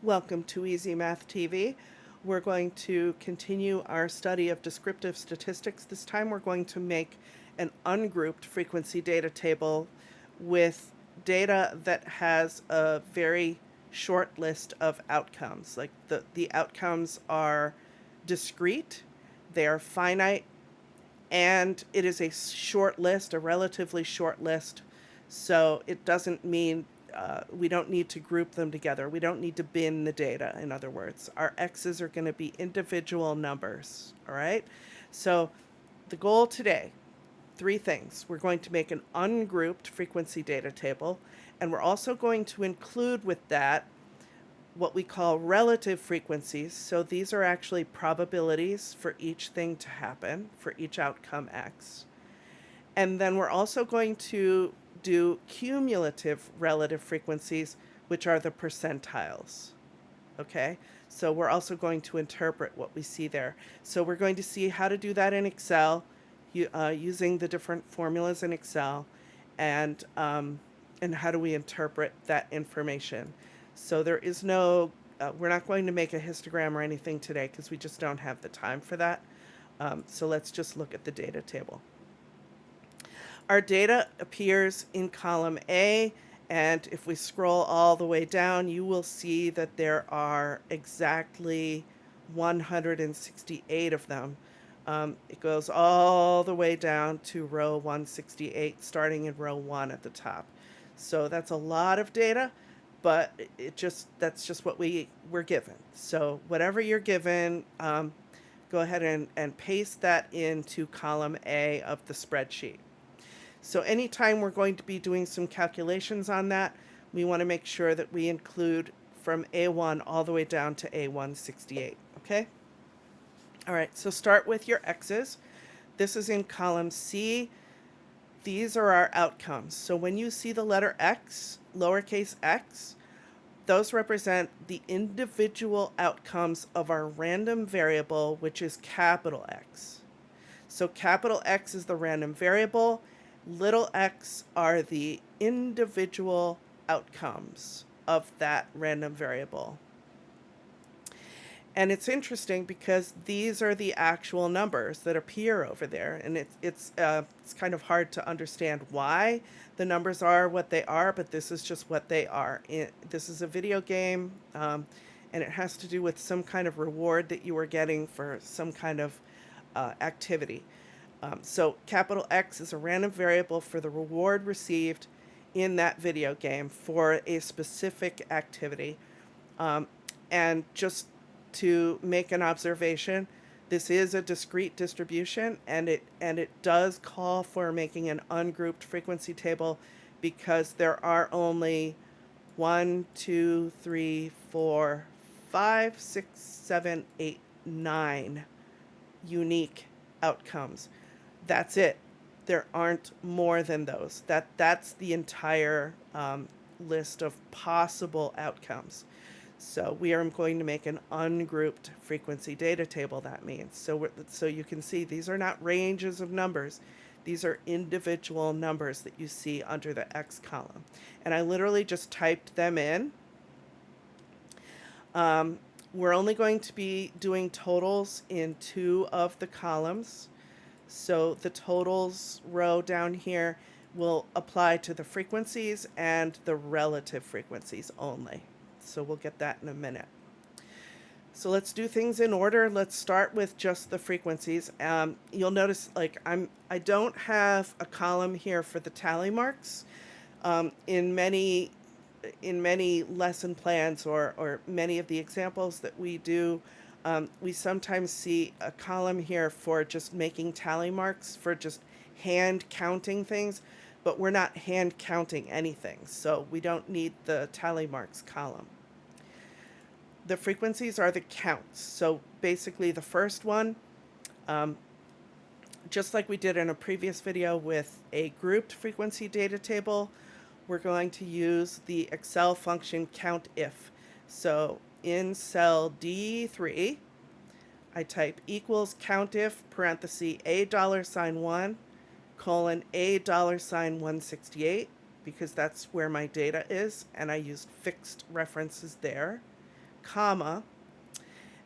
Welcome to Easy Math TV. We're going to continue our study of descriptive statistics. This time we're going to make an ungrouped frequency data table with data that has a very short list of outcomes. Like the outcomes are discrete, they are finite, and it is a short list, a relatively short list. So it doesn't mean we don't need to group them together. We don't need to bin the data, in other words. Our x's are going to be individual numbers, all right? So the goal today, three things. We're going to make an ungrouped frequency data table, and we're also going to include with that what we call relative frequencies. So these are actually probabilities for each thing to happen, for each outcome x. And then we're also going to do cumulative relative frequencies, which are the percentiles. Okay, so we're also going to interpret what we see there. So we're going to see how to do that in Excel, using the different formulas in Excel, and how do we interpret that information. So there is no, we're not going to make a histogram or anything today because we just don't have the time for that. So let's just look at the data table. Our data appears in column A, and if we scroll all the way down, you will see that there are exactly 168 of them. It goes all the way down to row 168, starting in row 1 at the top. So that's a lot of data, but that's just what we're given. So whatever you're given, go ahead and paste that into column A of the spreadsheet. So anytime we're going to be doing some calculations on that, we want to make sure that we include from A1 all the way down to A168, okay? All right, so start with your x's. This is in column C. These are our outcomes. So when you see the letter X, lowercase x, those represent the individual outcomes of our random variable, which is capital X. So capital X is the random variable. Little x are the individual outcomes of that random variable. And it's interesting because these are the actual numbers that appear over there, and it's kind of hard to understand why the numbers are what they are, but this is just what they are. This is a video game, and it has to do with some kind of reward that you were getting for some kind of activity. So capital X is a random variable for the reward received in that video game for a specific activity. And just to make an observation, this is a discrete distribution, and it does call for making an ungrouped frequency table because there are only 1, 2, 3, 4, 5, 6, 7, 8, 9 unique outcomes. That's it. There aren't more than those. That's the entire list of possible outcomes. So we are going to make an ungrouped frequency data table, that means. So you can see these are not ranges of numbers. These are individual numbers that you see under the X column. And I literally just typed them in. We're only going to be doing totals in 2 of the columns. So the totals row down here will apply to the frequencies and the relative frequencies only. So we'll get that in a minute. So let's do things in order. Let's start with just the frequencies. You'll notice I don't have a column here for the tally marks. In many lesson plans or many of the examples that we do, we sometimes see a column here for just making tally marks, for just hand counting things, but we're not hand counting anything, so we don't need the tally marks column. The frequencies are the counts. So basically the first one, just like we did in a previous video with a grouped frequency data table, we're going to use the Excel function countif. So in cell D3, I type equals countif parenthesis $1 colon $168 because that's where my data is, and I used fixed references there. comma,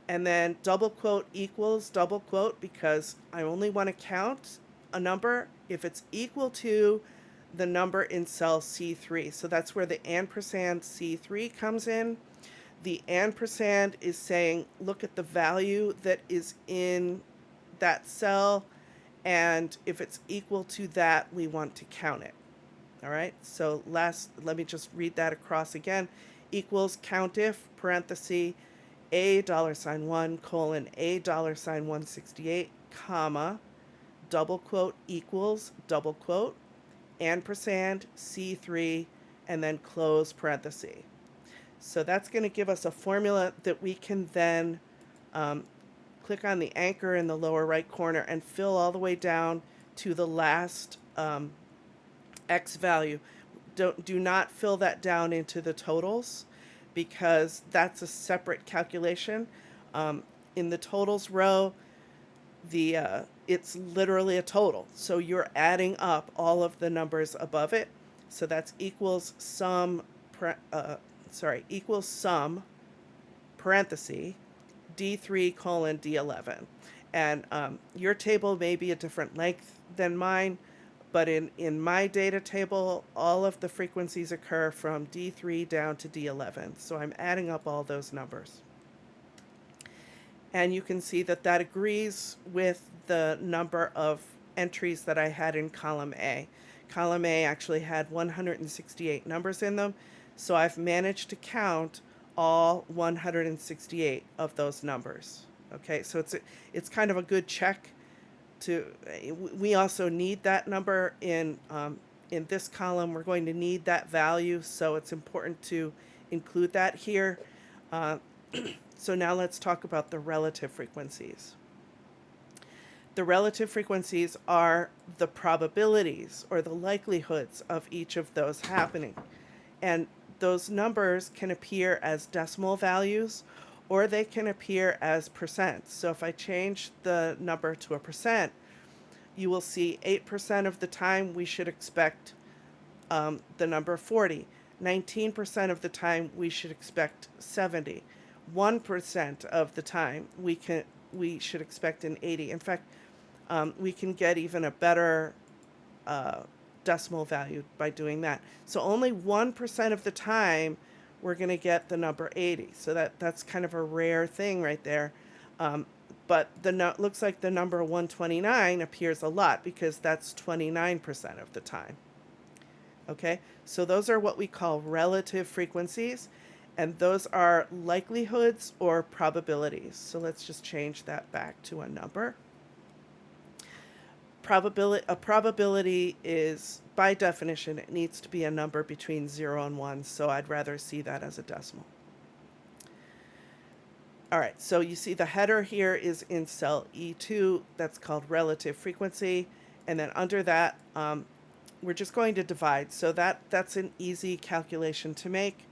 and then double quote equals double quote, because I only want to count a number if it's equal to the number in cell C3. So that's where the ampersand C3 comes in. The ampersand is saying, look at the value that is in that cell, and if it's equal to that, we want to count it. All right, so let me just read that across again. Equals countif, parenthesis, $1, colon, $168, comma, double quote equals, double quote, ampersand, C3, and then close parenthesis. So that's going to give us a formula that we can then click on the anchor in the lower right corner and fill all the way down to the last X value. Do not fill that down into the totals, because that's a separate calculation. In the totals row, it's literally a total. So you're adding up all of the numbers above it. So that's equals sum, equals sum, parenthesis, D3 colon D11. And your table may be a different length than mine, but in my data table, all of the frequencies occur from D3 down to D11. So I'm adding up all those numbers. And you can see that that agrees with the number of entries that I had in column A. Column A actually had 168 numbers in them, so I've managed to count all 168 of those numbers. Okay, so it's kind of a good check. We also need that number in this column. We're going to need that value, so it's important to include that here. So now let's talk about the relative frequencies. The relative frequencies are the probabilities or the likelihoods of each of those happening. And those numbers can appear as decimal values, or they can appear as percents. So if I change the number to a percent, you will see 8% of the time we should expect the number 40. 19% of the time we should expect 70. 1% of the time we should expect an 80. In fact, we can get even a better decimal value by doing that. So only 1% of the time we're going to get the number 80. So that's kind of a rare thing right there. But looks like the number 129 appears a lot, because that's 29% of the time. Okay, so those are what we call relative frequencies, and those are likelihoods or probabilities. So let's just change that back to a number. A probability is, by definition, it needs to be a number between 0 and 1, so I'd rather see that as a decimal. All right, so you see the header here is in cell E2. That's called relative frequency. And then under that, we're just going to divide. So that's an easy calculation to make.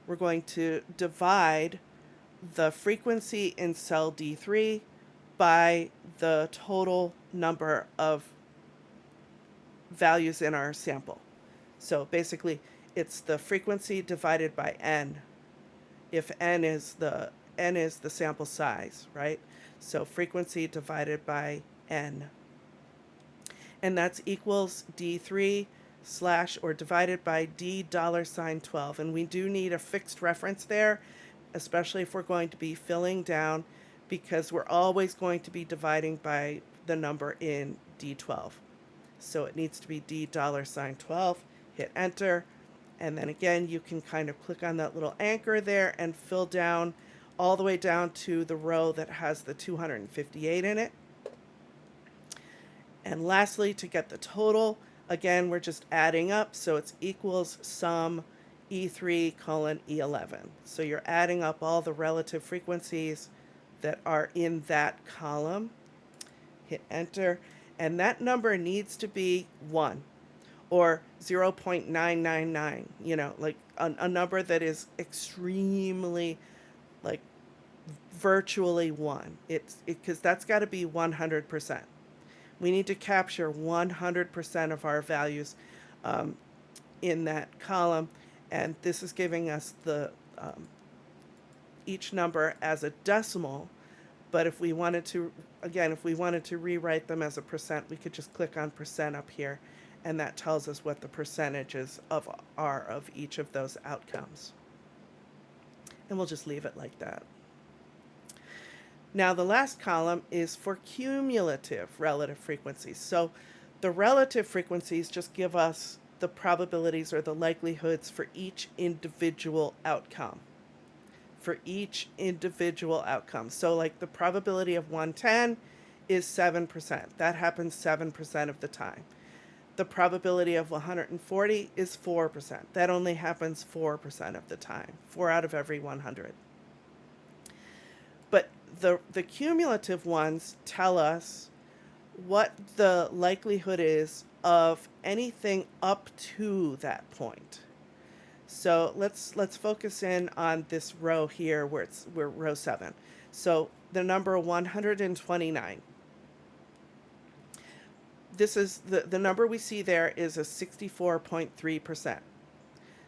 We're going to divide the frequency in cell D3 by the total number of values in our sample. So basically, it's the frequency divided by n. If n is the sample size, right? So frequency divided by n. And that's equals D3 / or divided by $12. And we do need a fixed reference there, especially if we're going to be filling down, because we're always going to be dividing by the number in D12. So it needs to be $12, hit enter, and then again you can kind of click on that little anchor there and fill down all the way down to the row that has the 258 in it. And lastly, to get the total, again, we're just adding up, so it's equals sum E3 colon E11. So you're adding up all the relative frequencies that are in that column. Hit enter, and that number needs to be 1 or 0.999, like a number that is extremely, like, virtually 1. Because that's got to be 100%. We need to capture 100% of our values in that column, and this is giving us the each number as a decimal, but if we wanted to, again, if we wanted to rewrite them as a percent, we could just click on percent up here, and that tells us what the percentages are of each of those outcomes. And we'll just leave it like that. Now the last column is for cumulative relative frequencies. So the relative frequencies just give us the probabilities or the likelihoods for each individual outcome. For each individual outcome. So like the probability of 110 is 7%. That happens 7% of the time. The probability of 140 is 4%. That only happens 4% of the time. 4 out of every 100. But the cumulative ones tell us what the likelihood is of anything up to that point. So let's focus in on this row here where we're row 7. So the number 129. This is the number we see there is a 64.3%.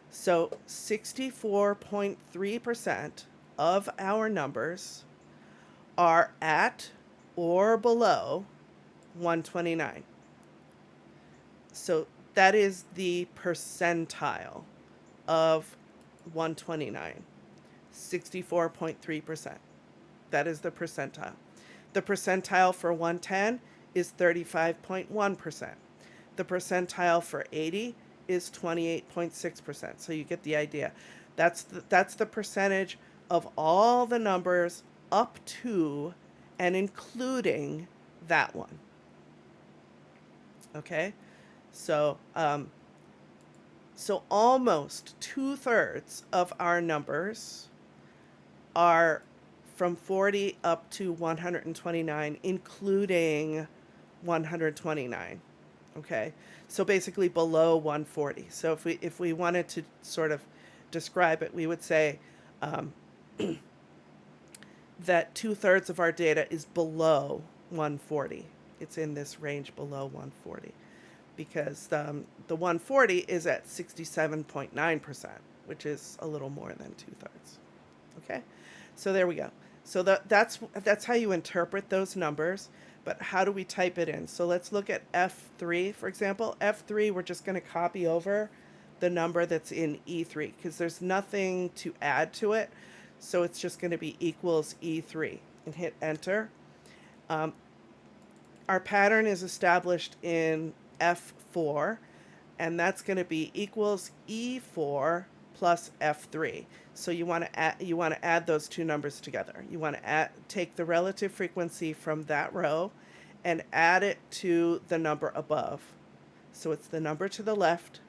So 64.3% of our numbers are at or below 129. So that is the percentile of 129, 64.3%. That is the percentile. The percentile for 110 is 35.1%. The percentile for 80 is 28.6%. So you get the idea. That's the percentage of all the numbers up to and including that one. Okay? So almost 2/3 of our numbers are from 40 up to 129, including 129. Okay, so basically below 140. So if we wanted to sort of describe it, we would say that 2/3 of our data is below 140. It's in this range below 140. Because the 140 is at 67.9%, which is a little more than 2/3. Okay, so there we go. So that's how you interpret those numbers. But how do we type it in? So let's look at F3, for example. F3, we're just going to copy over the number that's in E3 because there's nothing to add to it. So it's just going to be equals E3 and hit enter. Our pattern is established in F4, and that's going to be equals E4 plus F3. So you want to add those two numbers together. You want to take the relative frequency from that row and add it to the number above. So it's the number to the left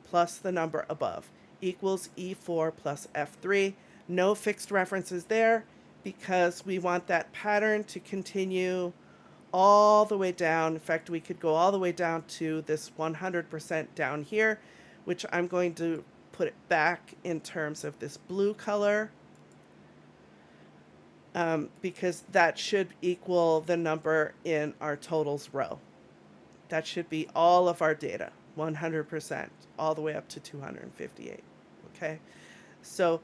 plus the number above equals E4 plus F3. No fixed references there because we want that pattern to continue all the way down. In fact, we could go all the way down to this 100% down here, which I'm going to put it back in terms of this blue color because that should equal the number in our totals row. That should be all of our data, 100%, all the way up to 258. Okay, so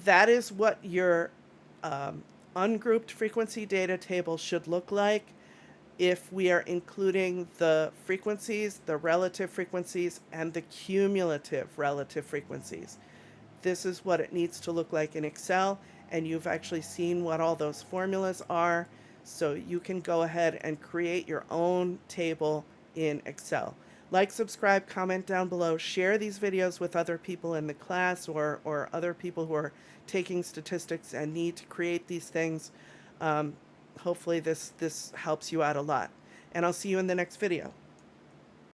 that is what your ungrouped frequency data table should look like if we are including the frequencies, the relative frequencies, and the cumulative relative frequencies. This is what it needs to look like in Excel, and you've actually seen what all those formulas are, so you can go ahead and create your own table in Excel. Like, subscribe, comment down below, share these videos with other people in the class or other people who are taking statistics and need to create these things. Hopefully this helps you out a lot. And I'll see you in the next video.